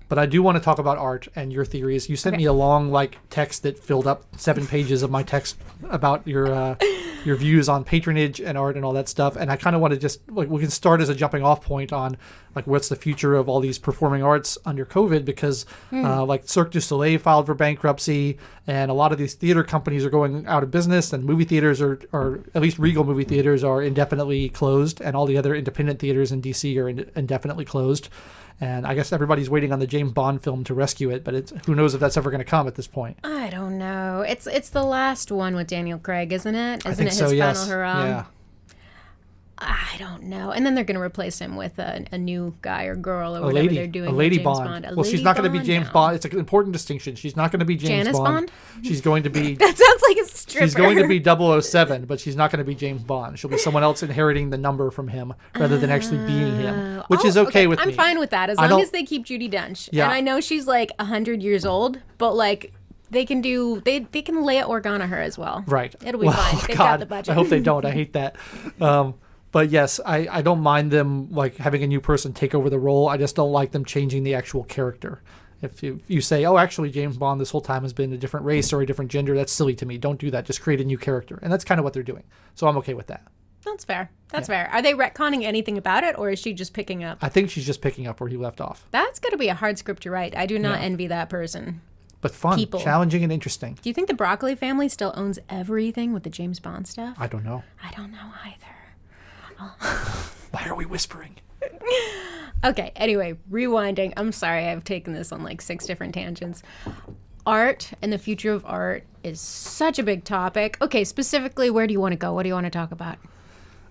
But I do want to talk about art and your theories. You sent me a long text that filled up 7 pages of my text about your views on patronage and art and all that stuff. And I kind of want to just we can start as a jumping off point on what's the future of all these performing arts under COVID, because Cirque du Soleil filed for bankruptcy, and a lot of these theater companies are going out of business, and movie theaters or at least Regal movie theaters are indefinitely closed, and all the other independent theaters in DC are indefinitely closed. And I guess everybody's waiting on the James Bond film to rescue it, but who knows if that's ever going to come at this point. I don't know. It's the last one with Daniel Craig, isn't it? I think it his so, yes. final hurrah? Yeah. I don't know. And then they're going to replace him with a new guy or girl or whatever they're doing. A lady James Bond. Well, she's not going to be James Bond. It's an important distinction. She's not going to be James Janice Bond. She's going to be... That sounds like a stripper. She's going to be 007, but she's not going to be James Bond. She'll be someone else inheriting the number from him rather than actually being him, which is okay with me. I'm fine with that as long as they keep Judi Dench. Yeah. And I know she's 100 years old, but they can lay Organa her as well. Right. It'll be fine. They've got the budget. I hope they don't. I hate that. But yes, I don't mind them having a new person take over the role. I just don't like them changing the actual character. If you say, oh, actually James Bond this whole time has been a different race or a different gender, that's silly to me. Don't do that. Just create a new character. And that's kind of what they're doing. So I'm okay with that. That's fair. That's fair. Are they retconning anything about it, or is she just picking up? I think she's just picking up where he left off. That's going to be a hard script to write. I do not envy that person. But fun, challenging, and interesting. Do you think the Broccoli family still owns everything with the James Bond stuff? I don't know. I don't know either. Why are we whispering? Okay, anyway, rewinding. I'm sorry, I've taken this on 6 different tangents. Art and the future of art is such a big topic. Okay, specifically, where do you want to go? What do you want to talk about?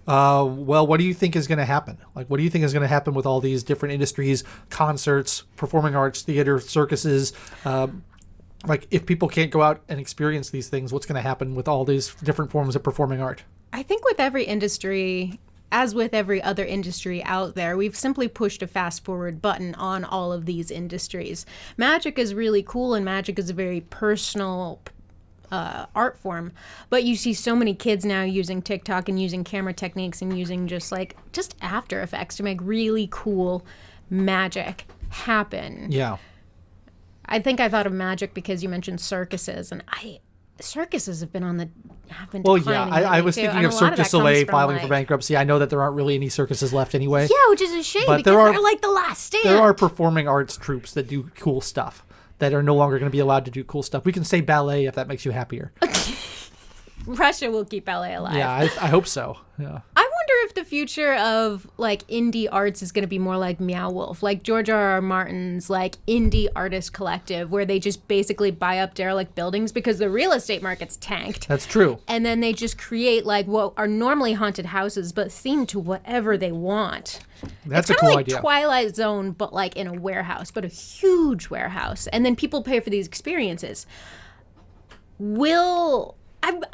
Well, what do you think is going to happen? What do you think is going to happen with all these different industries, concerts, performing arts, theater, circuses? If people can't go out and experience these things, what's going to happen with all these different forms of performing art? I think with every industry, as with every other industry out there, we've simply pushed a fast forward button on all of these industries. Magic is really cool, and magic is a very personal art form, but you see so many kids now using TikTok and using camera techniques and using just After Effects to make really cool magic happen. Yeah. I think I thought of magic because you mentioned circuses, and circuses have been declining. I was thinking of Cirque du Soleil filing for bankruptcy. I know that there aren't really any circuses left anyway. Yeah, which is a shame, because they're the last stand. There are performing arts troupes that do cool stuff that are no longer going to be allowed to do cool stuff. We can say ballet if that makes you happier. Russia will keep ballet alive. Yeah, I hope so. Yeah. I wonder if the future of indie arts is going to be more like Meow Wolf, like George R.R. Martin's indie artist collective, where they just basically buy up derelict buildings because the real estate market's tanked. That's true. And then they just create what are normally haunted houses, but themed to whatever they want. That's a cool idea. Twilight Zone, but in a warehouse, but a huge warehouse, and then people pay for these experiences.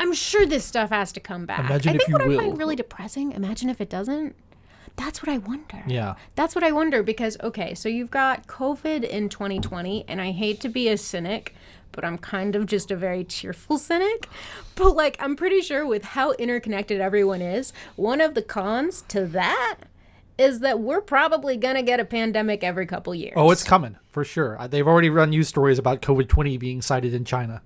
I'm sure this stuff has to come back. Imagine I think if you what will. I find really depressing, imagine if it doesn't. That's what I wonder. Yeah. That's what I wonder, because, okay, so you've got COVID in 2020, and I hate to be a cynic, but I'm kind of just a very cheerful cynic. But, I'm pretty sure with how interconnected everyone is, one of the cons to that is that we're probably going to get a pandemic every couple years. Oh, it's coming, for sure. They've already run news stories about COVID-20 being cited in China.